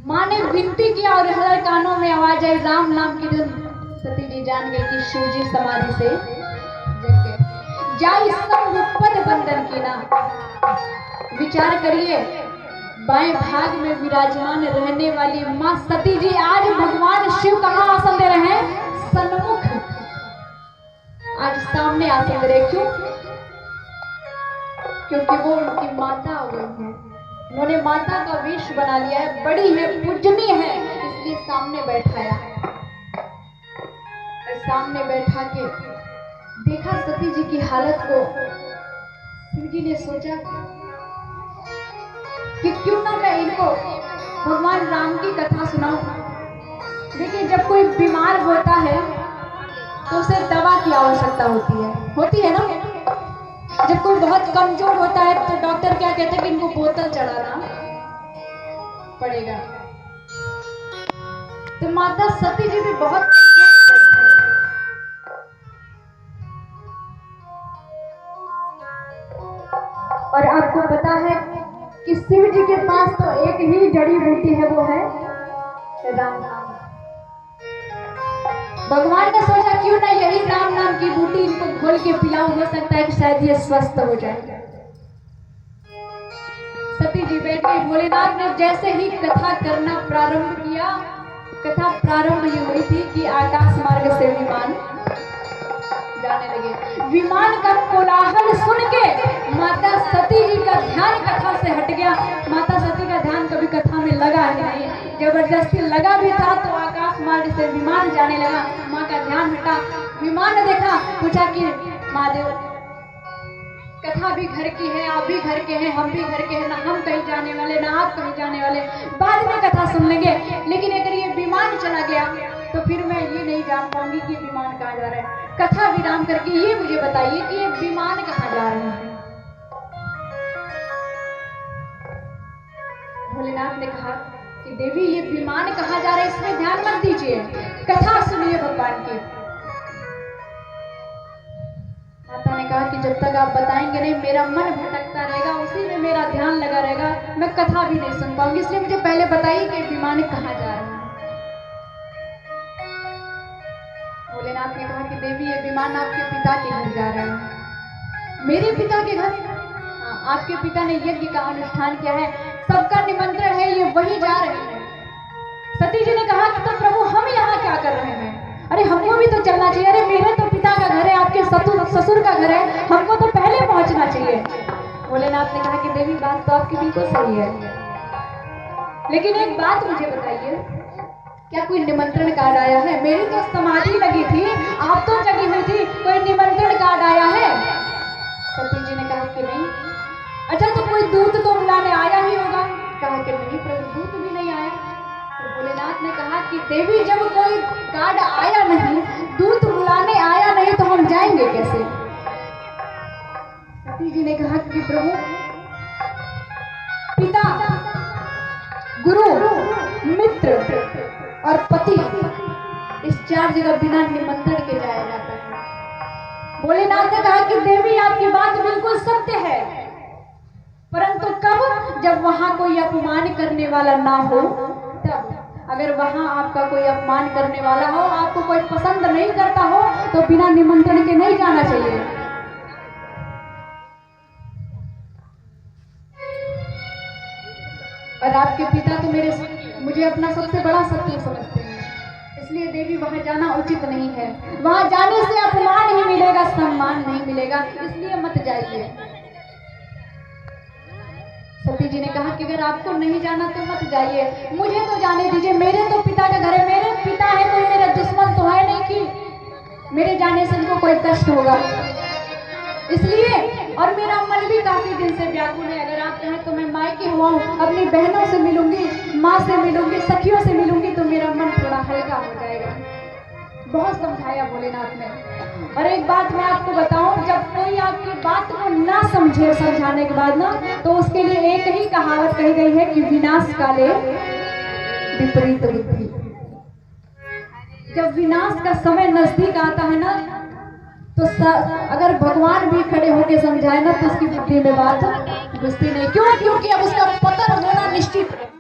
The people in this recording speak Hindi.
माँ ने विनती किया और हर कानों में आवाज आई राम नाम की धुन। सती जी जान गई कि शिव जी समाधि से जग गए। जाई संपद बंधन की ना। विचार करिए, बाएं भाग में विराजमान रहने वाली माँ सती जी आज भगवान शिव कहाँ आसन दे रहे हैं? सन्मुख। आज सामने आसन दे रहे। क्यों? क्योंकि वो उनकी माता हो गई है। उन्होंने माता का वेश बना लिया है, बड़ी है, पूजनीय है, इसलिए सामने बैठाया। और सामने बैठा के देखा सती जी की हालत को। शिव जी ने सोचा कि क्यों ना मैं इनको भगवान राम की कथा सुनाऊं। देखिए, जब कोई बीमार होता है तो उसे दवा की आवश्यकता होती है ना। जब कोई बहुत कमजोर होता है तो डॉक्टर क्या कहते हैं कि इनको बोतल चढ़ाना पड़ेगा। तो माता सती जी भी बहुत कमजोर हो गई थी। और आपको पता है कि शिव जी के पास तो एक ही जड़ी बूटी है, वो है राम नाम। भगवान ने सोचा क्यों ना यही राम नाम की बूटी इनको घोल के पिलाऊं, हो सकता है कि शायद ये स्वस्थ हो जाए। सती जी बैठ गई। भोलेनाथ ने जैसे ही कथा करना प्रारंभ किया, कथा प्रारंभ ये हुई थी कि आकाश मार्ग से विमान जाने लगे। विमान का कोलाहल सुन के माता सती जी का ध्यान कथा से हट गया। माता सती का ध्यान कभी कथा में लगा ही नहीं, जबरदस्ती लगा भी था तो आकाश मार्ग से विमान जाने लगा। माँ का ध्यान हटा, विमान ने देखा, पूछा कि महादेव कथा भी घर की है, आप भी घर के हैं, हम भी घर के हैं, ना हम कहीं जाने वाले ना आप कहीं जाने वाले, बाद में कथा सुन लेंगे। लेकिन अगर ये विमान चला गया तो फिर मैं ये नहीं जान पाऊंगी कि विमान कहाँ जा रहा है। कथा विराम करके ये मुझे बताइए कि ये विमान कहाँ जा रहे हैं। भोलेनाथ ने कहा कि देवी ये विमान कहाँ जा रहे हैं इसमें ध्यान मत दीजिए, कथा सुनिए भगवान की। माता ने कहा कि जब तक आप बताएंगे नहीं मेरा मन भटकता रहेगा, उसी में मेरा ध्यान लगा रहेगा, मैं कथा भी नहीं सुन पाऊंगी, इसलिए मुझे पहले बताइए कि विमान कहाँ जा रहे हैं। भोलेनाथ ने कहा कि देवी ये विमान आपके पिता के घर जा रहे हैं। मेरे पिता के घर? हाँ, आपके पिता ने यज्ञ का अनुष्ठान किया है, सबका निमंत्रण है, ये वही जा रहे हैं। सती जी ने कहा कि तो प्रभु हम यहाँ क्या कर रहे हैं? अरे हमको भी तो चलना चाहिए। अरे मेरे तो पिता का घर है, आपके ससुर का घर है, हमको तो पहले पहुंचना चाहिए। भोलेनाथ ने कहा कि देवी बात तो आपकी बिल्कुल सही है, लेकिन एक बात मुझे बताइए, क्या कोई निमंत्रण कार्ड आया है? मेरी तो समाधि लगी थी, आप तो जगी हुई थी, कोई निमंत्रण कार्ड आया है? सती जी ने कहा कि नहीं। अच्छा तो कोई दूत तो बुलाने आया ही होगा? कहा कि नहीं प्रभु, दूत भी नहीं आया। तो भोलेनाथ ने कहा कि देवी जब कोई कार्ड आया नहीं, दूत बुलाने आया नहीं, तो हम जाएंगे कैसे? सती जी ने कहा कि प्रभु पिता, गुरु, मित्र और पति, इस 4 जगह बिना निमंत्रण के जाया जाता है। भोलेनाथ ने कहा कि देवी आपकी बात बिल्कुल सत्य है, परंतु कब? जब वहां कोई अपमान करने वाला ना हो तब। अगर वहां आपका कोई अपमान करने वाला हो, आपको कोई पसंद नहीं करता हो, तो बिना निमंत्रण के नहीं जाना चाहिए। और आपके पिता तो मुझे अपना सबसे बड़ा शत्रु समझते हैं, इसलिए देवी वहां जाना उचित नहीं है। वहां जाने से अपमान ही मिलेगा, सम्मान नहीं मिलेगा, इसलिए मत जाइए। सती जी ने कहा कि अगर आपको नहीं जाना तो मत जाइए, मुझे तो जाने दीजिए, मेरे तो पिता का घर है, मेरे पिता है, कोई मेरा दुश्मन तो है नहीं कि मेरे जाने से उनको कोई कष्ट होगा, इसलिए। और मेरा मन भी काफी दिन से व्याकुल है, अगर आप कहें तो मैं मायके हुआ हूँ, अपनी बहनों से मिलूंगी, माँ से मिलूंगी, सखियों से मिलूंगी, तो मेरा मन थोड़ा हल्का हो जाएगा। बहुत समझाया भोलेनाथ ने। और एक बात मैं आपको बताऊं, जब कोई आपकी बात को ना समझे समझाने के बाद ना, तो उसके लिए एक ही कहावत कही गई है कि विनाश काले विपरीत बुद्धि। जब विनाश का समय नजदीक आता है ना, तो अगर भगवान भी खड़े होकर समझाए ना, तो उसकी बुद्धि में बात घुसती नहीं। क्यों? क्योंकि अब उसका पतन होना निश्चित है।